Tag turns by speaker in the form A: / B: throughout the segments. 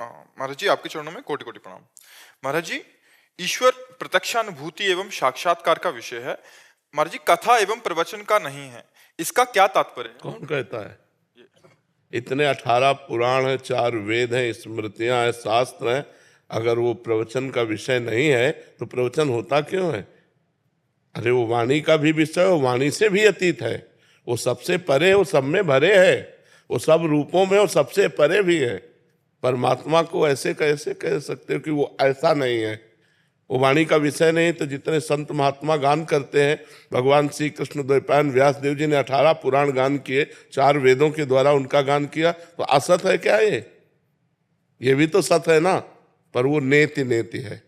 A: महाराज जी, आपके चरणों में कोटि कोटि प्रणाम। महाराज जी, ईश्वर प्रत्यक्षानुभूति एवं साक्षात्कार का विषय है। महाराज जी, कथा एवं प्रवचन का नहीं है, इसका क्या तात्पर्य है?
B: कौन कहता है? इतने 18 पुराण है, 4 वेद हैं, स्मृतियां हैं, शास्त्र हैं। अगर वो प्रवचन का विषय नहीं है तो प्रवचन होता क्यों है? अरे वो वाणी का भी विषय, वो वाणी से भी अतीत है, वो सबसे परे, वो सब में भरे है, वो सब रूपों में वो सबसे परे भी है। परमात्मा को ऐसे कैसे कह सकते हो कि वो ऐसा नहीं है? वो वाणी का विषय नहीं। तो जितने संत महात्मा गान करते हैं, भगवान श्री कृष्ण द्वैपायन व्यास देव जी ने 18 पुराण गान किए, 4 वेदों के द्वारा उनका गान किया, तो असत है क्या ये भी तो सत है ना। पर वो नेति नेति है,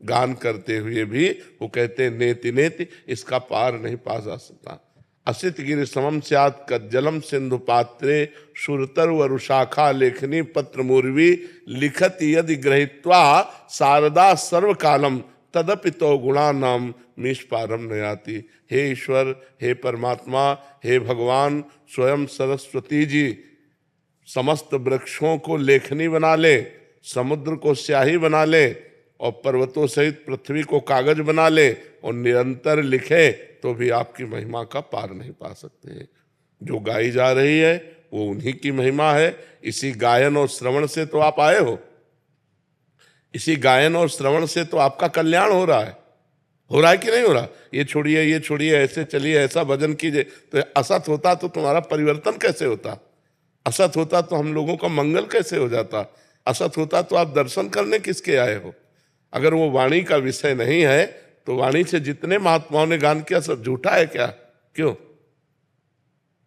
B: गान करते हुए भी वो कहते हैं नेति नेति, इसका पार नहीं पा जा सकता। असित गिरि समम स्यात् कज्जलम सिंधु पात्रे सुरतर वरुशाखा लेखनी पत्र मूर्वी लिखत यदि ग्रहीत्वा शारदा सर्व कालम तदपि तो गुणानाम मीष्पारम नयाति। हे ईश्वर, हे परमात्मा, हे भगवान, स्वयं सरस्वती जी समस्त वृक्षों को लेखनी बना ले, समुद्र को स्याही बना ले, और पर्वतों सहित पृथ्वी को कागज बना ले और निरंतर लिखे, तो भी आपकी महिमा का पार नहीं पा सकते। जो गाई जा रही है वो उन्हीं की महिमा है। इसी गायन और श्रवण से तो आप आए हो, इसी गायन और श्रवण से तो आपका कल्याण हो रहा है कि नहीं हो रहा? ये छोड़िए, ऐसे चलिए, ऐसा भजन कीजिए। तो असत होता तो तुम्हारा परिवर्तन कैसे होता? असत होता तो हम लोगों का मंगल कैसे हो जाता? असत होता तो आप दर्शन करने किसके आए हो? अगर वो वाणी का विषय नहीं है तो वाणी से जितने महात्माओं ने गान किया सब झूठा है क्या? क्यों?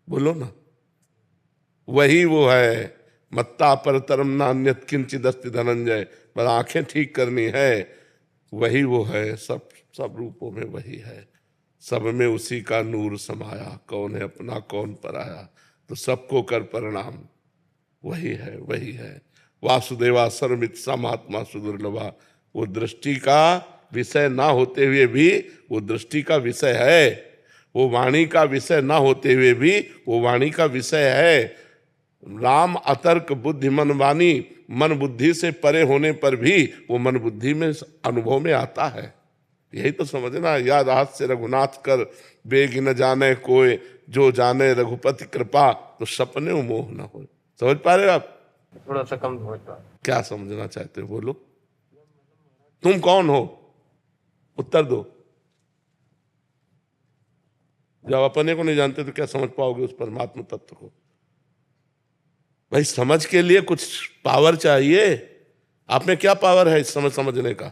B: बोलो ना। वही वो है, मत्ता परतरम नान्यत किंचिद अस्ति धनंजय। पर आंखें ठीक करनी है, वही वो है, सब रूपों में वही है, सब में उसी का नूर समाया। कौन है अपना कौन पराया, तो सबको कर प्रणाम, वही है। वासुदेवा सर्वमित सा महात्मा सुदुर्लभा। वो दृष्टि का विषय ना होते हुए भी वो दृष्टि का विषय है, वो वाणी का विषय ना होते हुए भी वो वाणी का विषय है। राम अतर्क बुद्धि मन वाणी, मन बुद्धि से परे होने पर भी वो मन बुद्धि में अनुभव में आता है। यही तो समझना। याद हास्य रघुनाथ कर, बेग न जाने कोई, जो जाने रघुपति कृपा, तो सपने मोह न हो। समझ पा रहे हो आप?
C: थोड़ा सा कम समझ पा।
B: क्या समझना चाहते हो? बोलो, तुम कौन हो? उत्तर दो। जब अपने को नहीं जानते तो क्या समझ पाओगे उस परमात्मा तत्व को? भाई, समझ के लिए कुछ पावर चाहिए। आप में क्या पावर है इस समझने का?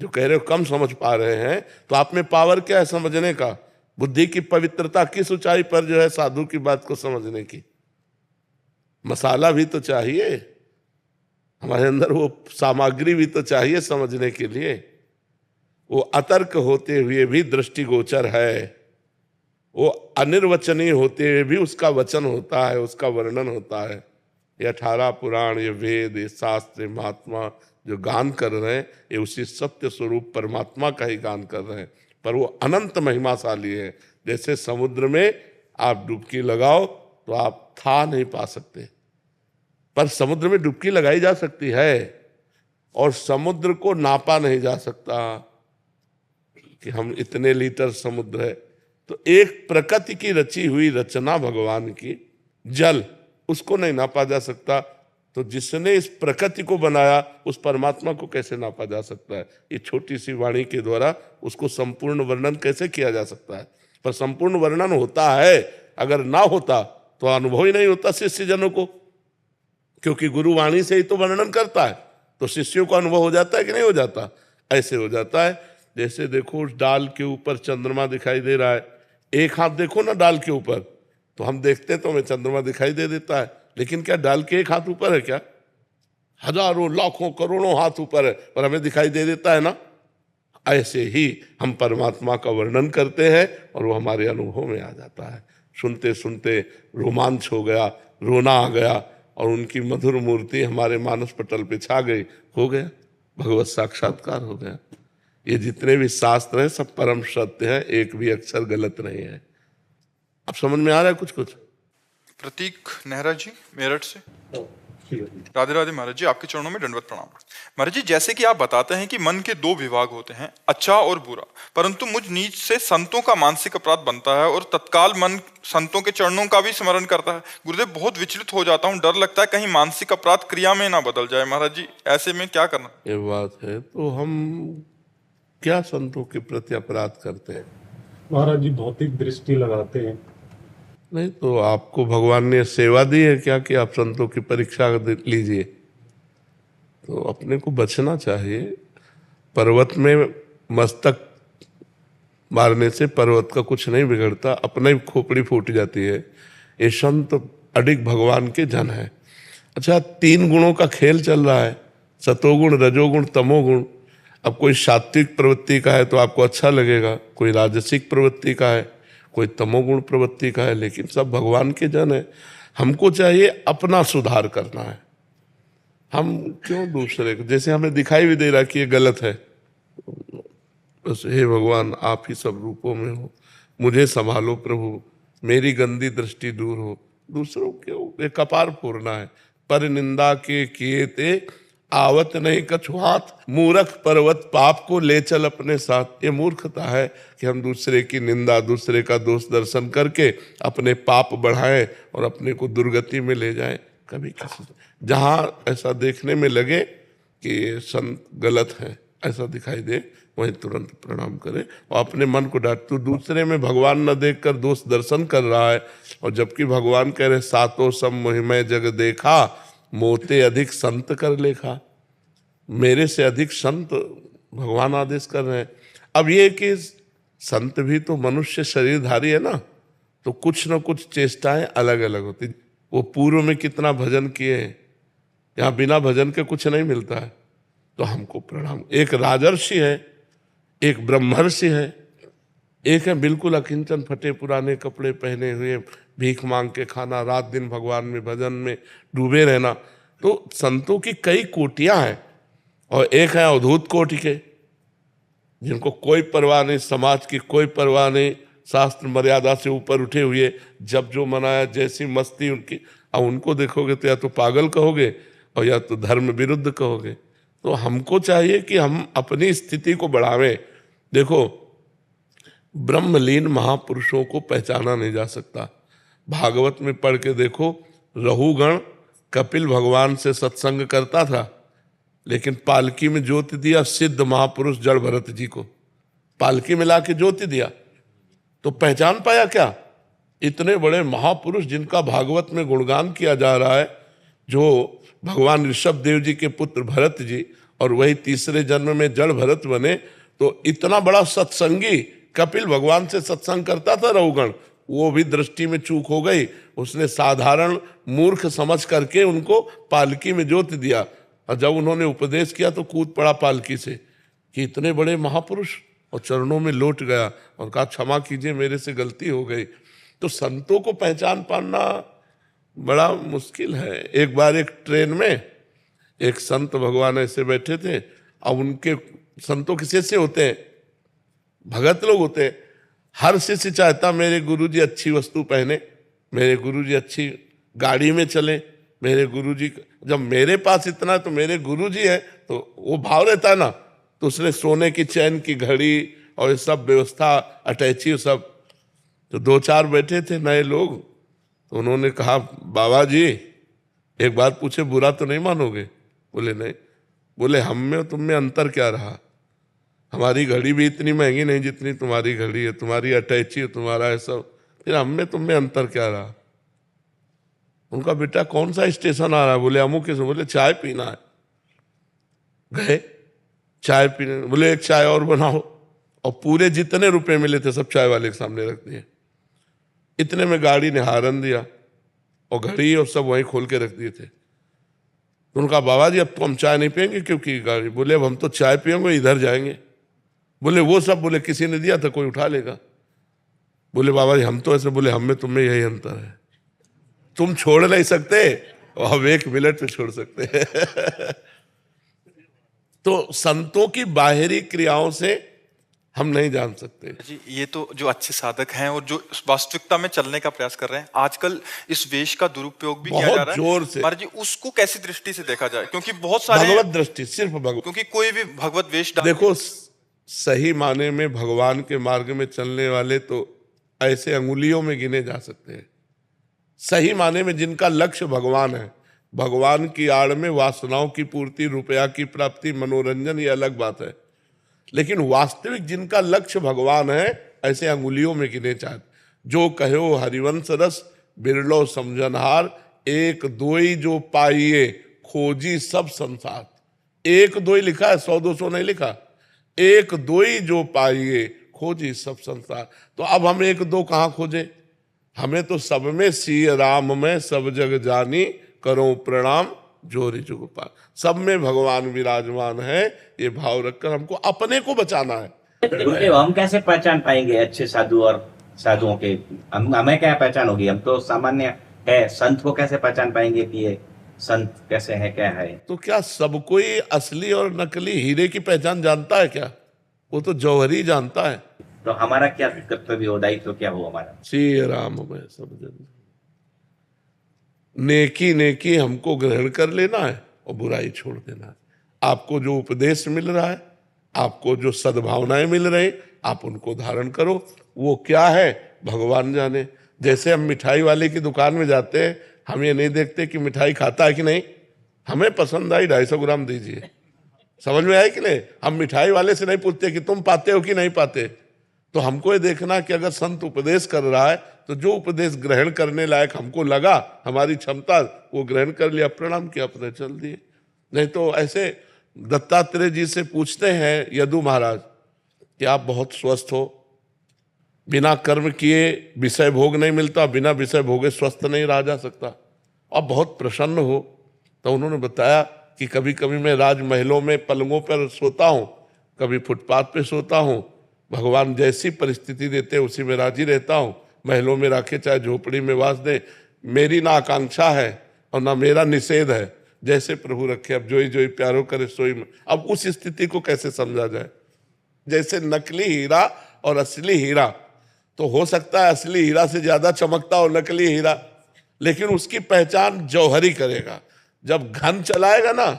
B: जो कह रहे हो कम समझ पा रहे हैं, तो आप में पावर क्या है समझने का? बुद्धि की पवित्रता किस ऊंचाई पर जो है साधु की बात को समझने की? मसाला भी तो चाहिए, हमारे अंदर वो सामग्री भी तो चाहिए समझने के लिए। वो अतर्क होते हुए भी दृष्टिगोचर है, वो अनिर्वचनीय होते हुए भी उसका वचन होता है, उसका वर्णन होता है। ये 18 पुराण, ये वेद, ये शास्त्र, ये महात्मा जो गान कर रहे हैं, ये उसी सत्य स्वरूप परमात्मा का ही गान कर रहे हैं। पर वो अनंत महिमाशाली है। जैसे समुद्र में आप डुबकी लगाओ तो आप था नहीं पा सकते, पर समुद्र में डुबकी लगाई जा सकती है, और समुद्र को नापा नहीं जा सकता कि हम इतने लीटर समुद्र है। तो एक प्रकृति की रची हुई रचना भगवान की, जल, उसको नहीं नापा जा सकता। तो जिसने इस प्रकृति को बनाया उस परमात्मा को कैसे नापा जा सकता है? ये छोटी सी वाणी के द्वारा उसको संपूर्ण वर्णन कैसे किया जा सकता है? पर संपूर्ण वर्णन होता है, अगर ना होता तो अनुभव ही नहीं होता शिष्य जनों को, क्योंकि गुरु वाणी से ही तो वर्णन करता है, तो शिष्यों को अनुभव हो जाता है कि नहीं हो जाता? ऐसे हो जाता है। जैसे देखो, उस डाल के ऊपर चंद्रमा दिखाई दे रहा है, एक हाथ देखो ना डाल के ऊपर, तो हम देखते हैं तो हमें चंद्रमा दिखाई दे देता है, लेकिन क्या डाल के एक हाथ ऊपर है क्या? हजारों लाखों करोड़ों हाथ ऊपर है, पर हमें दिखाई दे देता है ना। ऐसे ही हम परमात्मा का वर्णन करते हैं और वो हमारे अनुभव में आ जाता है। सुनते सुनते रोमांच हो गया, रोना आ गया, और उनकी मधुर मूर्ति हमारे मानस पटल पे छा गई, हो गया भगवत साक्षात्कार हो गया। ये जितने भी शास्त्र हैं सब परम सत्य हैं, एक भी अक्षर गलत नहीं है। अब समझ में आ रहा है कुछ?
A: प्रतीक नेहरा जी, मेरठ से। राधे राधे महाराज जी, आपके चरणों में दंडवत प्रणाम। महाराज जी, जैसे कि आप बताते हैं कि मन के दो विभाग होते हैं, अच्छा और बुरा, परंतु मुझ नीच से संतों का मानसिक अपराध बनता है और तत्काल मन संतों के चरणों का भी स्मरण करता है। गुरुदेव, बहुत विचलित हो जाता हूँ, डर लगता है कहीं मानसिक अपराध क्रिया में ना बदल जाए। महाराज जी, ऐसे में क्या करना?
B: ये बात है तो हम क्या संतों के प्रति अपराध करते हैं?
D: महाराज जी भौतिक दृष्टि लगाते हैं।
B: नहीं तो आपको भगवान ने सेवा दी है क्या कि आप संतों की परीक्षा लीजिए? तो अपने को बचना चाहिए। पर्वत में मस्तक मारने से पर्वत का कुछ नहीं बिगड़ता, अपना ही खोपड़ी फूट जाती है। ये संत अडिग भगवान के जन है। अच्छा, 3 गुणों का खेल चल रहा है, सतोगुण, रजोगुण, तमोगुण। अब कोई सात्विक प्रवृत्ति का है तो आपको अच्छा लगेगा, कोई राजसिक प्रवृत्ति का है, कोई तमोगुण प्रवृत्ति का है, लेकिन सब भगवान के जन है। हमको चाहिए अपना सुधार करना है। हम क्यों दूसरे को, जैसे हमें दिखाई भी दे रहा कि ये गलत है, बस हे भगवान आप ही सब रूपों में हो, मुझे संभालो प्रभु, मेरी गंदी दृष्टि दूर हो। दूसरों क्यों ये कपार फोड़ना है? पर निंदा के किए ते आवत नहीं कछु हाथ, मूर्ख पर्वत पाप को ले चल अपने साथ। ये मूर्खता है कि हम दूसरे की निंदा, दूसरे का दोष दर्शन करके अपने पाप बढ़ाएं और अपने को दुर्गति में ले जाएं। कभी किसी जहां ऐसा देखने में लगे कि ये संत गलत है, ऐसा दिखाई दे, वहीं तुरंत प्रणाम करे और अपने मन को डांट। तो दूसरे में भगवान न देखकर दोष दर्शन कर रहा है, और जबकि भगवान कह रहे सातों सब मोहिमय जग देखा, मोते अधिक संत कर लेखा। मेरे से अधिक संत भगवान आदेश कर रहे हैं। अब ये कि संत भी तो मनुष्य शरीरधारी है ना, तो कुछ न कुछ चेष्टाएं अलग अलग होती। वो पूर्व में कितना भजन किए हैं, यहाँ बिना भजन के कुछ नहीं मिलता है। तो हमको प्रणाम। एक राजर्षि है, एक ब्रह्मर्षि है, एक है बिल्कुल अकिंचन, फटे पुराने कपड़े पहने हुए, भीख मांग के खाना, रात दिन भगवान में भजन में डूबे रहना। तो संतों की कई कोटियां हैं, और एक है अवधूत कोटि के, जिनको कोई परवाह नहीं, समाज की कोई परवाह नहीं, शास्त्र मर्यादा से ऊपर उठे हुए, जब जो मनाया, जैसी मस्ती उनकी। अब उनको देखोगे तो या तो पागल कहोगे और या तो धर्म विरुद्ध कहोगे। तो हमको चाहिए कि हम अपनी स्थिति को बढ़ावें। देखो, ब्रह्मलीन महापुरुषों को पहचाना नहीं जा सकता। भागवत में पढ़ के देखो, रहुगण कपिल भगवान से सत्संग करता था, लेकिन पालकी में ज्योति दिया सिद्ध महापुरुष जड़ भरत जी को, पालकी में ला के ज्योति दिया, तो पहचान पाया क्या? इतने बड़े महापुरुष जिनका भागवत में गुणगान किया जा रहा है, जो भगवान ऋषभ देव जी के पुत्र भरत जी, और वही तीसरे जन्म में जड़ भरत बने। तो इतना बड़ा सत्संगी कपिल भगवान से सत्संग करता था रहुगण, वो भी दृष्टि में चूक हो गई। उसने साधारण मूर्ख समझ करके उनको पालकी में ज्योति दिया, और जब उन्होंने उपदेश किया तो कूद पड़ा पालकी से कि इतने बड़े महापुरुष, और चरणों में लौट गया और कहा क्षमा कीजिए, मेरे से गलती हो गई। तो संतों को पहचान पाना बड़ा मुश्किल है। एक बार एक ट्रेन में एक संत भगवान ऐसे बैठे थे, अब उनके संतों के शिष्य होते हैं, भगत लोग होते हैं, हर शिष्य चाहता मेरे गुरुजी अच्छी वस्तु पहने, मेरे गुरुजी अच्छी गाड़ी में चले, मेरे गुरुजी, जब मेरे पास इतना है तो मेरे गुरुजी है, तो वो भाव रहता है ना। तो उसने सोने की चैन की घड़ी और ये सब व्यवस्था, अटैची सब। तो 2-4 बैठे थे नए लोग, तो उन्होंने कहा बाबा जी एक बात पूछे, बुरा तो नहीं मानोगे? बोले नहीं। बोले हम में और तुम में अंतर क्या रहा? हमारी घड़ी भी इतनी महंगी नहीं जितनी तुम्हारी घड़ी है, तुम्हारी अटैची है, तुम्हारा है सब, फिर हम में तुम में अंतर क्या रहा? उनका बेटा कौन सा स्टेशन आ रहा है? बोले अमुक। बोले चाय पीना है। गए चाय पीने, बोले एक चाय और बनाओ, और पूरे जितने रुपए मिले थे सब चाय वाले के सामने रख दिए। इतने में गाड़ी ने हारन दिया और घड़ी और सब वहीं खोल के रख दिए थे। तो उनका बाबा जी अब तो हम चाय नहीं पियेंगे क्योंकि गाड़ी। बोले अब हम तो चाय पियेंगे, इधर जाएंगे। बोले वो सब, बोले किसी ने दिया था, कोई उठा लेगा। बोले बाबा जी हम तो ऐसे, बोले हम में तुम में यही अंतर है, तुम छोड़ नहीं सकते और हम 1 मिनट में छोड़ सकते हैं। तो संतों की बाहरी क्रियाओं से हम नहीं जान सकते।
A: जी, ये तो जो अच्छे साधक हैं और जो वास्तविकता में चलने का प्रयास कर रहे हैं, आजकल इस वेश का दुरुपयोग भी किया
B: बहुत
A: जा रहा है।
B: जोर से।
A: महाराज जी, उसको कैसी दृष्टि से देखा जाए? क्योंकि बहुत सारे,
B: भगवत दृष्टि, सिर्फ भगवत।
A: क्योंकि कोई भी भगवत वेश
B: देखो, सही माने में भगवान के मार्ग में चलने वाले तो ऐसे अंगुलियों में गिने जा सकते हैं। सही माने में जिनका लक्ष्य भगवान है, भगवान की आड़ में वासनाओं की पूर्ति, रुपया की प्राप्ति, मनोरंजन, ये अलग बात है। लेकिन वास्तविक जिनका लक्ष्य भगवान है, ऐसे अंगुलियों में गिने चाहते। जो कहो हरिवंश रस बिरलो समझनहार, एक दोई जो पाइए खोजी सब संसार। एक दोई लिखा है, 100-200 नहीं लिखा। एक दोई जो पाइए खोजी सब संसार। तो अब हम एक दो कहाँ खोजे? हमें तो सब में सिय राम में सब जग जानी, करो प्रणाम जोरी जुगपाल। सब में भगवान विराजमान है, ये भाव रखकर हमको अपने को बचाना है।
E: गुरुदेव, हम कैसे पहचान पाएंगे अच्छे साधु और साधुओं के? हमें क्या पहचान होगी? हम तो सामान्य है। संत को कैसे पहचान पाएंगे कि ये संत कैसे है, क्या है?
B: तो क्या सब कोई असली और नकली हीरे की पहचान जानता है क्या? वो तो जौहरी जानता है।
E: तो हमारा क्या कर्तव्य हो, दायित्व क्या हो हमारा?
B: श्री राम में सब जन। नेकी नेकी हमको ग्रहण कर लेना है और बुराई छोड़ देना है। आपको जो उपदेश मिल रहा है, आपको जो सद्भावनाएं मिल रही, आप उनको धारण करो। वो क्या है भगवान जाने। जैसे हम मिठाई वाले की दुकान में जाते हैं, हम ये नहीं देखते कि मिठाई खाता है कि नहीं, हमें पसंद आई 250 ग्राम दीजिए। समझ में आया कि नहीं? हम मिठाई वाले से नहीं पूछते कि तुम पाते हो कि नहीं पाते। तो हमको ये देखना कि अगर संत उपदेश कर रहा है तो जो उपदेश ग्रहण करने लायक हमको लगा, हमारी क्षमता, वो ग्रहण कर लिया, प्रणाम किया, अपने चल दिए। नहीं तो ऐसे दत्तात्रेय जी से पूछते हैं यदु महाराज कि आप बहुत स्वस्थ हो, बिना कर्म किए विषय भोग नहीं मिलता, बिना विषय भोगे स्वस्थ नहीं रहा जा सकता, आप बहुत प्रसन्न हो। तो उन्होंने बताया कि कभी कभी मैं राजमहलों में पलंगों पर सोता हूँ, कभी फुटपाथ पे सोता हूँ। भगवान जैसी परिस्थिति देते हैं उसी में राजी रहता हूँ। महलों में रखे चाहे झोपड़ी में वास दे, मेरी ना आकांक्षा है और ना मेरा निषेध है। जैसे प्रभु रखे, अब जोई जोई प्यारो करे सोई में। अब उस स्थिति को कैसे समझा जाए? जैसे नकली हीरा और असली हीरा, तो हो सकता है असली हीरा से ज्यादा चमकता हो नकली हीरा, लेकिन उसकी पहचान जौहरी करेगा। जब घन चलाएगा ना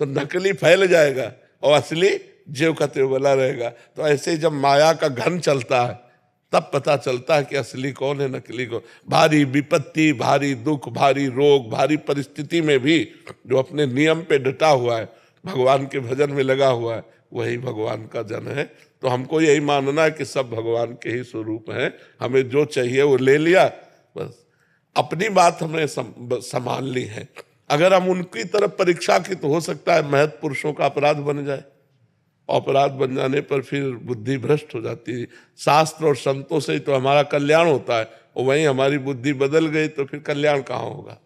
B: तो नकली फैल जाएगा और असली जेव का त्यों बना रहेगा। तो ऐसे जब माया का घन चलता है तब पता चलता है कि असली कौन है, नकली कौन। भारी विपत्ति, भारी दुख, भारी रोग, भारी परिस्थिति में भी जो अपने नियम पे डटा हुआ है, भगवान के भजन में लगा हुआ है, वही भगवान का जन है। तो हमको यही मानना है कि सब भगवान के ही स्वरूप हैं। हमें जो चाहिए वो ले लिया, बस अपनी बात हमने संभाल ली है। अगर हम उनकी तरफ परीक्षा की तो हो सकता है महत् पुरुषों का अपराध बन जाए। अपराध बन जाने पर फिर बुद्धि भ्रष्ट हो जाती है। शास्त्र और संतों से ही तो हमारा कल्याण होता है, और वहीं हमारी बुद्धि बदल गई तो फिर कल्याण कहाँ होगा।